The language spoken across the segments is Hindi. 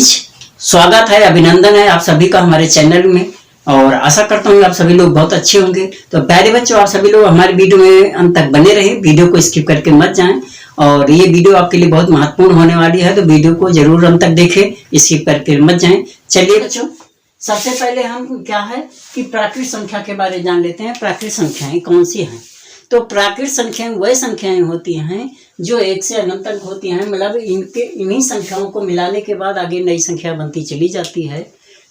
गाइज, स्वागत है, अभिनंदन है आप सभी का हमारे चैनल में। और आशा करता हूँ आप सभी लोग बहुत अच्छे होंगे। तो प्यारे बच्चों, आप सभी लोग हमारे वीडियो में अंत तक बने रहे, वीडियो को स्किप करके मत जाएं। और ये वीडियो आपके लिए बहुत महत्वपूर्ण होने वाली है, तो वीडियो को जरूर अंत तक देखें, स्किप करके मत जाएं। चलिए बच्चों, सबसे पहले हम क्या है कि प्राकृत संख्या के बारे में जान लेते हैं। प्राकृत संख्याएं कौन सी हैं? तो प्राकृत संख्याएं वह संख्याएं होती हैं जो एक से अनंत तक होती हैं, मतलब इन्हीं संख्याओं को मिलाने के बाद आगे नई संख्या बनती चली जाती है।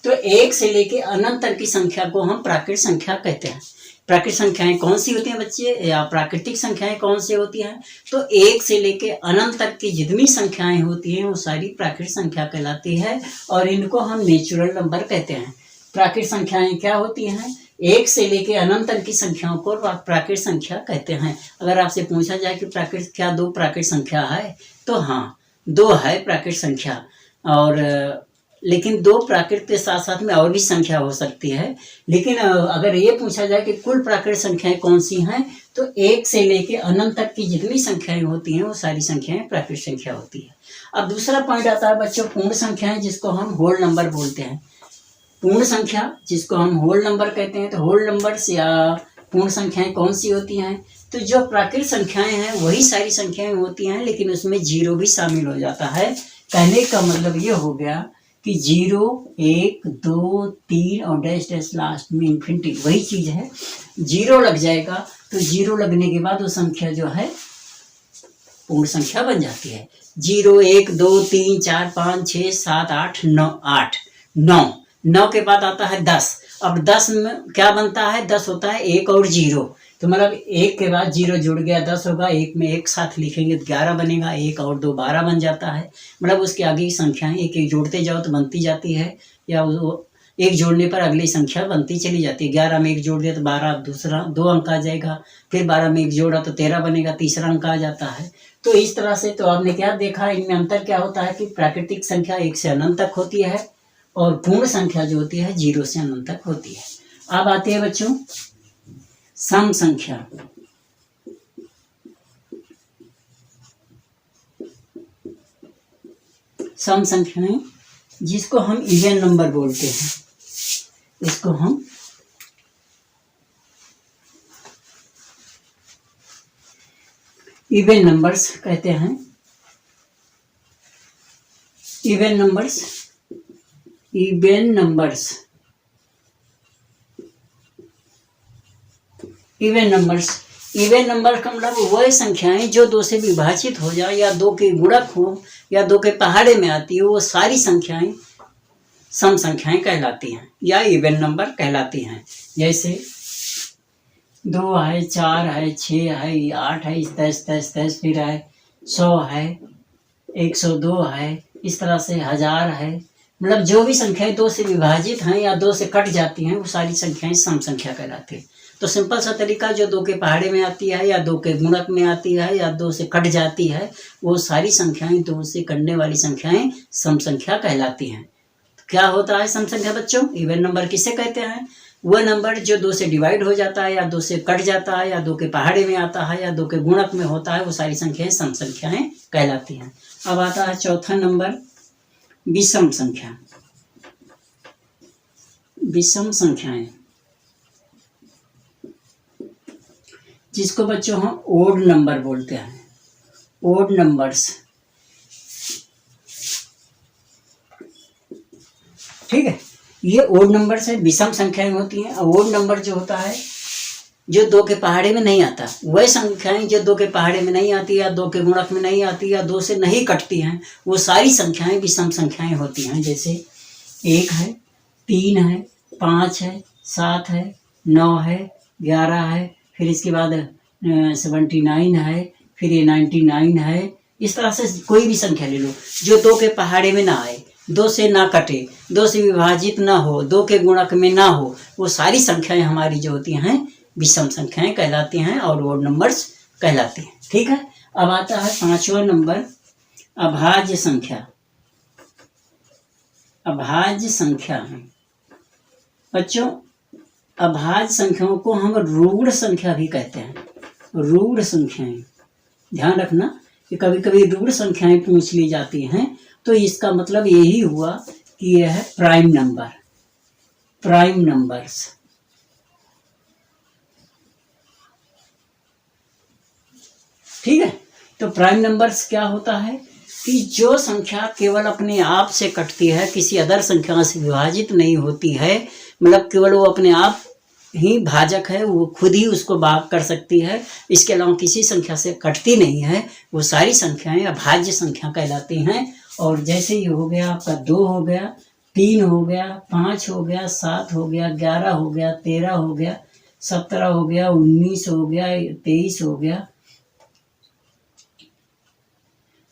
तो एक से लेके अनंत तक की संख्या को हम प्राकृत संख्या कहते हैं। प्राकृत संख्याएं कौन सी होती हैं बच्चे, या प्राकृतिक संख्याएं कौन सी होती हैं? तो एक से लेके अनंत तक की जितनी संख्याएं होती हैं वो सारी प्राकृत संख्या कहलाती है, और इनको हम नेचुरल नंबर कहते हैं। प्राकृत संख्याएं क्या होती हैं? एक से लेके अनंत तक की संख्याओं को प्राकृत संख्या कहते हैं। अगर आपसे पूछा जाए कि प्राकृत क्या दो प्राकृत संख्या है, तो हाँ, दो है प्राकृत संख्या। और लेकिन दो प्राकृत के साथ साथ में और भी संख्या हो सकती है। लेकिन अगर ये पूछा जाए कि कुल प्राकृत संख्याएं कौन सी हैं, तो एक से लेके अनंत तक की जितनी संख्याएं होती हैं वो सारी संख्याएं प्राकृत संख्या होती है। अब दूसरा पॉइंट आता है बच्चों, पूर्ण संख्याएं, जिसको हम होल नंबर बोलते हैं। पूर्ण संख्या जिसको हम होल नंबर कहते हैं। तो होल नंबर्स या पूर्ण संख्याएं कौन सी होती हैं? तो जो प्राकृत संख्याएं हैं वही सारी संख्याएं होती हैं, लेकिन उसमें जीरो भी शामिल हो जाता है। कहने का मतलब ये हो गया कि 0, 1, 2, 3 और डैश डैश लास्ट में इन्फिनिटी वही चीज है। 0 लग जाएगा तो 0 लगने के बाद वो संख्या जो है पूर्ण संख्या बन जाती है। 0, 1, 2, 3, 4, 5, 6, 7, 8, 9। 9 के बाद आता है 10। अब 10 में क्या बनता है? 10 होता है 1 और 0। तो मतलब 1 के बाद 0 जुड़ गया, 10 होगा। 1 में एक साथ लिखेंगे तो 11 बनेगा। 1 और 2 12 बन जाता है। मतलब उसके आगे की संख्याएं एक एक जोड़ते जाओ तो बनती जाती है, या एक जोड़ने पर अगली संख्या बनती चली जाती है। 11 में 1 जोड़ दिया तो 12, दूसरा 2 अंक आ जाएगा। फिर 12 में 1 जोड़ा तो 13 बनेगा, तीसरा अंक आ जाता है। तो इस तरह से तो आपने क्या देखा, इनमें अंतर क्या होता है कि प्राकृतिक संख्या 1 से अनंत तक होती है, और पूर्ण संख्या जो होती है 0 से अनंत तक होती है। अब आती है बच्चों सम संख्या। सम संख्याएं जिसको हम इवन नंबर बोलते हैं, इसको हम इवन नंबर्स कहते हैं। इवन नंबर्स इवन नंबर का मतलब वह संख्याएं जो 2 से विभाजित हो जाए, या 2 के गुणक हो, या 2 के पहाड़े में आती हो, वो सारी संख्याएं सम संख्याएं कहलाती हैं या इवन नंबर कहलाती हैं। जैसे 2 है, 4 है, 6 है, 8 है, 10 फिर है 100 है, 102 है, इस तरह से 1000 है। मतलब जो भी संख्याएं 2 से विभाजित हैं या 2 से कट जाती हैं वो सारी संख्याएं सम संख्या कहलाती है। तो सिंपल सा तरीका, जो 2 के पहाड़े में आती है, या 2 के गुणक में आती है, या 2 से कट जाती है, वो सारी संख्याएं 2 से कटने वाली संख्याएं सम संख्या कहलाती हैं। तो क्या होता है सम संख्या बच्चों? इवन नंबर किसे कहते हैं? वह नंबर जो 2 से डिवाइड हो जाता है, या 2 से कट जाता है, या 2 के पहाड़े में आता है, या 2 के गुणक में होता है, वो सारी संख्याएं सम संख्याएं कहलाती हैं। अब आता है चौथा नंबर विषम संख्या। विषम संख्याएं जिसको बच्चों हम ओड नंबर बोलते हैं। ओड नंबर्स, ठीक है, ये ओड नंबर से विषम संख्याएं होती हैं। ओड नंबर जो होता है जो 2 के पहाड़े में नहीं आता, वह संख्याएं जो 2 के पहाड़े में नहीं आती, या 2 के गुणक में नहीं आती, या 2 से नहीं कटती हैं, वो सारी संख्याएं विषम संख्याएं होती हैं। जैसे 1 है, 3 है, 5 है, 7 है, 9 है, 11 है, फिर इसके बाद 79 है, फिर ये 99 है। इस तरह से कोई भी संख्या ले लो जो 2 के पहाड़े में ना आए, 2 से ना कटे, 2 से विभाजित ना हो, 2 के गुणक में ना हो, वो सारी संख्याएं हमारी जो होती हैं विषम संख्याएं कहलाती हैं और ओड नंबर्स कहलाती हैं। ठीक है। अब आता है 5वां नंबर अभाज्य संख्या। अभाज्य संख्या है बच्चों, अभाज्य संख्याओं को हम रूढ़ संख्या भी कहते हैं। रूढ़ संख्याएं, ध्यान रखना कि कभी कभी रूढ़ संख्याएं पूछ ली जाती हैं, तो इसका मतलब यही हुआ कि यह है प्राइम नंबर, प्राइम नंबर्स। ठीक है, तो प्राइम नंबर्स क्या होता है कि जो संख्या केवल अपने आप से कटती है, किसी अदर संख्या से विभाजित नहीं होती है, मतलब केवल वो अपने आप ही भाजक है, वो खुद ही उसको भाग कर सकती है, इसके अलावा किसी संख्या से कटती नहीं है, वो सारी संख्याएं अभाज्य संख्या कहलाती हैं। और जैसे ये हो गया आपका 2 हो गया, 3 हो गया, 5 हो गया, 7 हो गया, 11 हो गया, 13 हो गया, 17 हो गया, 19 हो गया, 23 हो गया,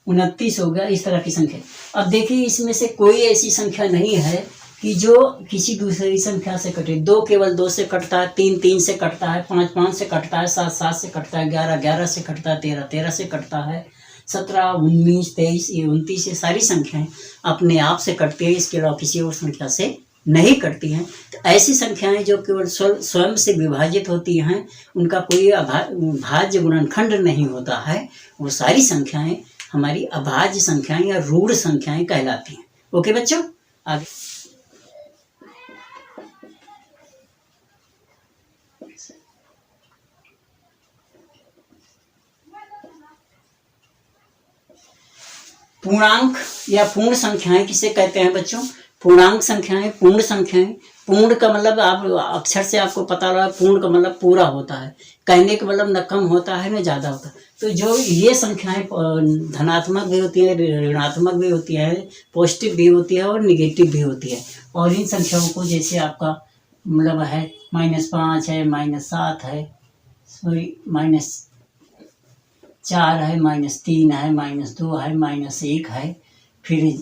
29 हो गया, इस तरह की संख्या। अब देखिए इसमें से कोई ऐसी संख्या नहीं है कि जो किसी दूसरी संख्या से कटे। 2 केवल 2 से कटता है, 3 3 से कटता है, 5 5 से कटता है, 7 7 से कटता है, 11 11 से कटता है, 13 13 से कटता है, 17 19 23 29, ये सारी संख्याएं अपने आप से कटती है, इसके अलावा किसी और संख्या से नहीं कटती हैं। तो ऐसी संख्याएं जो केवल स्वयं से विभाजित होती हैं, उनका कोई भाज्य गुणनखंड नहीं होता है, वो सारी संख्याएं हमारी अभाज्य संख्याएं या रूढ़ संख्याएं कहलाती हैं। ओके बच्चों, आगे पूर्णांक या पूर्ण संख्याएं किसे कहते हैं बच्चों? पूर्णांक संख्याएं, पूर्ण संख्याएं। पूर्ण का मतलब आप अक्षर से आपको पता लगा, पूर्ण का मतलब पूरा होता है, कहने का मतलब न कम होता है न ज़्यादा होता है। तो जो ये संख्याएं धनात्मक भी होती है, ऋणात्मक भी होती है, पॉजिटिव भी होती है और निगेटिव भी होती है। और इन संख्याओं को जैसे आपका मतलब है -5 है, -7 है, सॉरी -4 है, -3 है, -2 है, -1 है, फिर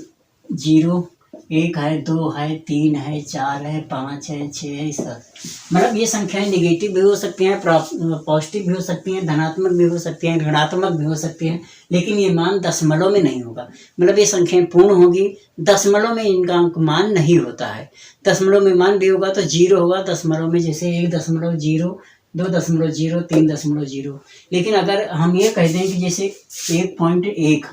0 1 है, 2 है, 3 है, 4 है, 5 है, 6 है, सब मतलब ये संख्याएं निगेटिव भी हो सकती हैं, पॉजिटिव भी हो सकती हैं, धनात्मक भी हो सकती हैं, ऋणात्मक भी हो सकती हैं, लेकिन ये मान दशमलव में नहीं होगा। मतलब ये संख्याएं पूर्ण होगी, दशमलव में इनका मान नहीं होता है। दशमलव में मान भी होगा तो 0 होगा, दशमलव में जैसे 1.0, 2.0, 3.0। लेकिन अगर हम ये कह दें कि जैसे 1.1,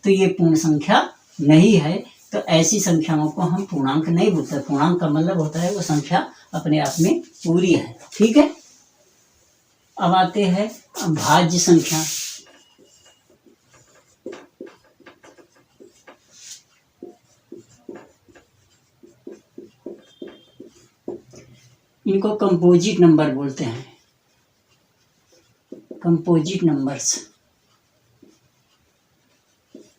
तो ये पूर्ण संख्या नहीं है, तो ऐसी संख्याओं को हम पूर्णांक नहीं बोलते। पूर्णांक का मतलब होता है वो संख्या अपने आप में पूरी है। ठीक है, अब आते हैं भाज्य संख्या। इनको कंपोजिट नंबर बोलते हैं, कंपोजिट नंबर्स।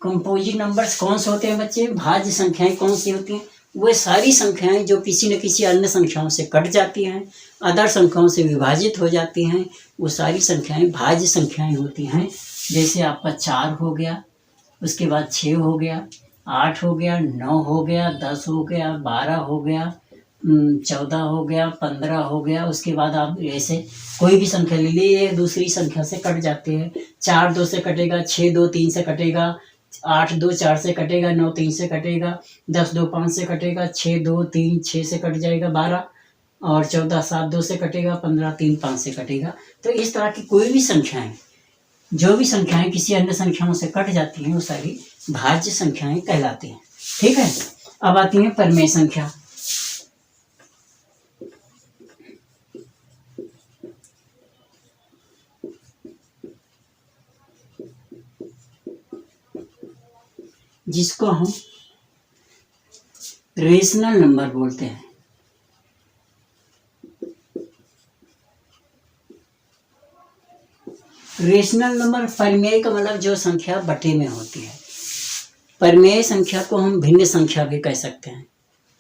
कंपोजिट नंबर्स कौन से होते हैं बच्चे? भाज्य संख्याएं कौन सी होती हैं? वे सारी संख्याएं जो किसी न किसी अन्य संख्याओं से कट जाती हैं, अदर संख्याओं से विभाजित हो जाती हैं, वो सारी संख्याएं भाज्य संख्याएं होती हैं। जैसे आपका 4 हो गया, उसके बाद 6 हो गया, 8 हो गया, 9 हो गया, 10 हो गया, 12 हो गया, 14 हो गया, 15 हो गया। उसके बाद आप ऐसे कोई भी संख्या ले लीजिए, दूसरी संख्या से कट जाते हैं। 4 2 से कटेगा, 6 2 3 से कटेगा, 8 2 4 से कटेगा, 9 3 से कटेगा, 10 2 5 से कटेगा, 6 2 3 6 से कट जाएगा 12, और 14 7 2 से कटेगा, 15 3 5 से कटेगा। तो इस तरह की कोई भी संख्याएं, जो भी संख्याएं किसी अन्य संख्याओं से कट जाती हैं, वो सारी भाज्य संख्याएं कहलाती हैं। ठीक है, अब आती है परिमेय संख्या। जिसको हम रेशनल नंबर बोलते हैं। रेशनल नंबर, परिमेय का मतलब जो संख्या बटे में होती है। परिमेय संख्या को हम भिन्न संख्या भी कह सकते हैं।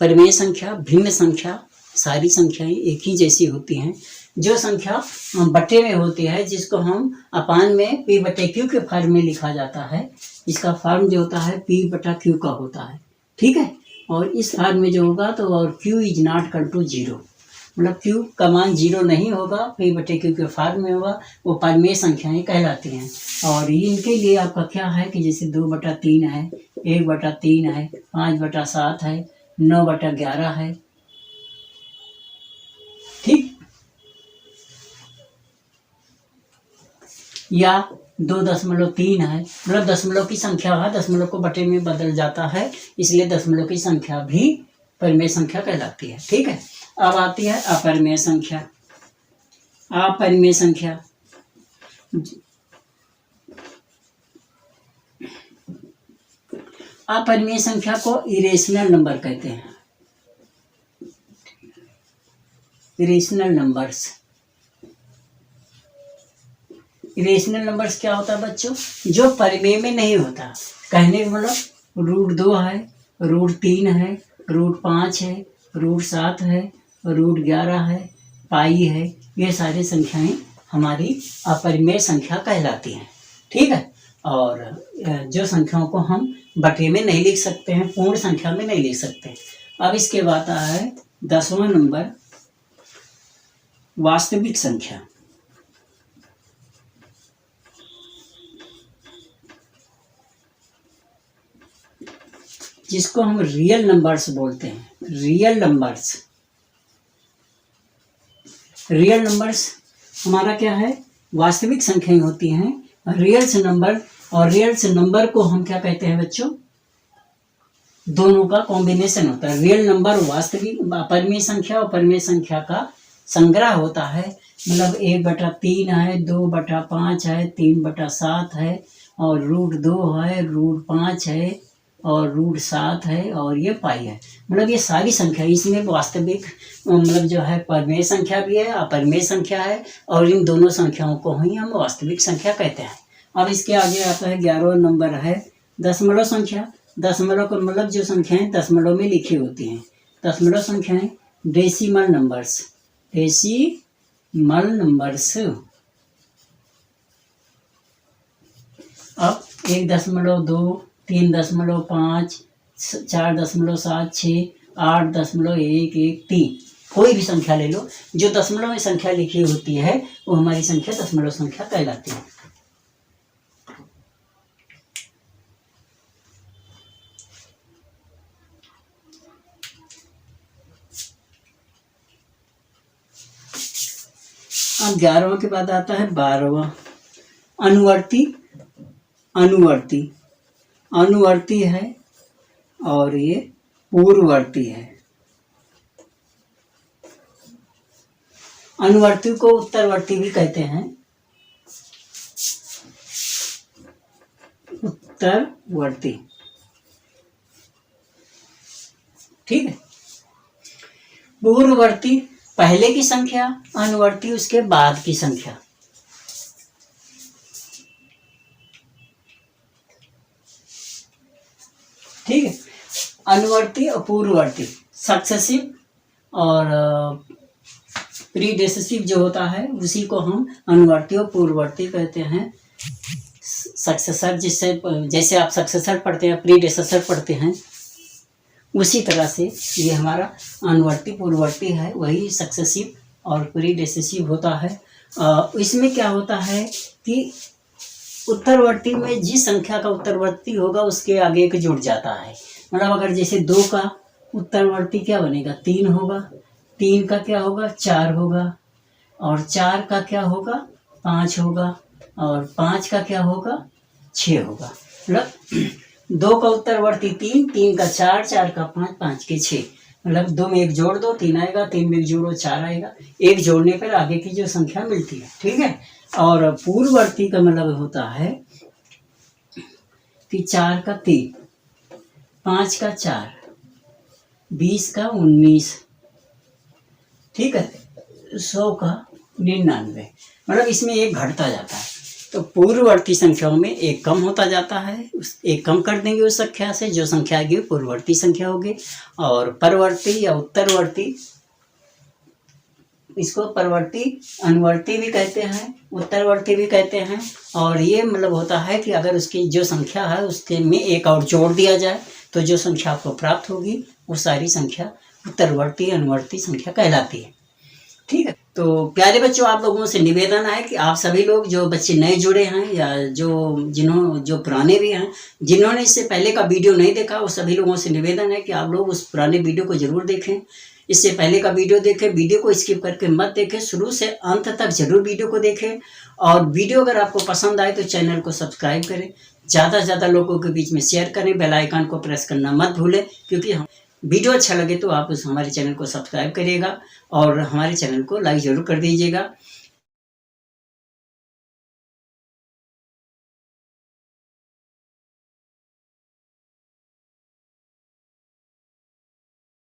परिमेय संख्या, भिन्न संख्या, सारी संख्याएं एक ही जैसी होती हैं। जो संख्या बटे में होती है, जिसको हम अपान में P/Q के फॉर्म में लिखा जाता है, इसका फॉर्म जो होता है P/Q का होता है। ठीक है, और इस फॉर्म में जो होगा तो और Q is not equal to 0, मतलब Q का मान 0 नहीं होगा, P/Q के फॉर्म में होगा, वो परिमेय संख्याएं कहलाती हैं। और इनके लिए आपका क्या है कि जैसे 2/3 है, 1/3 है, 5/7 है, 9/11 है। ठीक, या 2.3 है, मतलब दशमलव की संख्या है, दशमलव को बटे में बदल जाता है, इसलिए दशमलव की संख्या भी परिमेय संख्या कहलाती है। ठीक है, अब आती है अपरिमेय संख्या। अपरिमेय संख्या अपरिमेय संख्या को इरेशनल नंबर कहते हैं। Irrational numbers. इरेशनल नंबर्स क्या होता है बच्चों? जो परिमेय में नहीं होता। कहने का मतलब √2 है, √3 है, √5 है, √7 है, √11 है, पाई है, ये सारी संख्याएं हमारी अपरिमेय संख्या कहलाती हैं। ठीक है, और जो संख्याओं को हम बटे में नहीं लिख सकते हैं, पूर्ण संख्या में नहीं लिख सकते। अब इसके बाद आता है 10वां नंबर, वास्तविक संख्या। जिसको हम रियल नंबर्स बोलते हैं। Real numbers. रियल नंबर्स हमारा क्या है? वास्तविक संख्याएं होती हैं। रियल्स नंबर और रियल्स नंबर को हम क्या कहते हैं बच्चों? दोनों का कॉम्बिनेशन होता है। रियल नंबर वास्तविक अपरिमेय संख्या और परिमेय संख्या का संग्रह होता है। मतलब 1/3 है, 2/5 है, 3/7 है, और √2 है, √5 है, और √7 है, और ये पाई है। मतलब ये सारी संख्या, इसमें वास्तविक मतलब जो है परिमेय संख्या भी है, अपरिमेय संख्या है, और इन दोनों संख्याओं को ही हम वास्तविक संख्या कहते हैं। अब इसके आगे आता है 11वां नंबर है दशमलव संख्या। दशमलव का मतलब जो संख्याएं दशमलव में लिखी होती हैं। दशमलव संख्याएं डेसिमल नंबर्स। Decimal numbers. अब 1.2, 3.5, 4.7, 6, 8.113, कोई भी संख्या ले लो, जो दशमलव में संख्या लिखी होती है वो हमारी संख्या दशमलव संख्या कहलाती है। अब 11वां के बाद आता है 12वां, अनुवर्ती। अनुवर्ती। अनुवर्ती है और ये पूर्ववर्ती है। अनुवर्ती को उत्तरवर्ती भी कहते हैं। उत्तरवर्ती। ठीक है, पूर्ववर्ती पहले की संख्या, अनुवर्ती उसके बाद की संख्या। ठीक है, अनुवर्ती और पूर्ववर्ती, सक्सेसिव और प्रीडेसेसिव जो होता है उसी को हम अनुवर्ती और पूर्ववर्ती कहते हैं। सक्सेसर, जिससे जैसे आप सक्सेसर पढ़ते हैं, प्रीडेसेसर पढ़ते हैं, उसी तरह से ये हमारा अनुवर्ती पूर्ववर्ती है, वही सक्सेसिव और प्रीडेसेसिव होता है। इसमें क्या होता है कि उत्तरवर्ती में जिस संख्या का उत्तरवर्ती होगा उसके आगे एक जुड़ जाता है। मतलब अगर जैसे 2 का उत्तरवर्ती क्या बनेगा? 3 होगा, 3 का क्या होगा? 4 होगा, और 4 का क्या होगा? 5 होगा, और 5 का क्या होगा? 6 होगा। मतलब 2 का उत्तरवर्ती 3, 3 का 4, 4 का 5, 5 के 6। मतलब 2 में 1 जोड़ दो 3 आएगा, 3 में 1 जोड़ो 4 आएगा। 1 जोड़ने पर आगे की जो संख्या मिलती है। ठीक है, और पूर्ववर्ती का मतलब होता है कि 4 का 3, 5 का 4, 20 का 19, ठीक है, 100 का 99। मतलब इसमें एक घटता जाता है। तो पूर्ववर्ती संख्याओं में एक कम होता जाता है, एक कम कर देंगे उस संख्या से, जो संख्या आएगी पूर्ववर्ती संख्या होगी। और परवर्ती या उत्तरवर्ती, इसको परवर्ती अनुवर्ती भी कहते हैं, उत्तरवर्ती भी कहते हैं। और ये मतलब होता है कि अगर उसकी जो संख्या है उसके में एक और जोड़ दिया जाए तो जो संख्या आपको प्राप्त होगी वो सारी संख्या उत्तरवर्ती अनुवर्ती संख्या कहलाती है। ठीक है, तो प्यारे बच्चों, आप लोगों से निवेदन है कि आप सभी लोग जो बच्चे नए जुड़े हैं या जो पुराने भी हैं, जिन्होंने इससे पहले का वीडियो नहीं देखा, वो सभी लोगों से निवेदन है कि आप लोग उस पुराने वीडियो को जरूर देखें। इससे पहले का वीडियो देखें, वीडियो को स्किप करके मत देखें, शुरू से अंत तक जरूर वीडियो को देखें। और वीडियो अगर आपको पसंद आए तो चैनल को सब्सक्राइब करें, ज़्यादा से ज़्यादा लोगों के बीच में शेयर करें, बेल आइकन को प्रेस करना मत भूलें, क्योंकि हम वीडियो अच्छा लगे तो आप हमारे चैनल को सब्सक्राइब करिएगा और हमारे चैनल को लाइक ज़रूर कर दीजिएगा।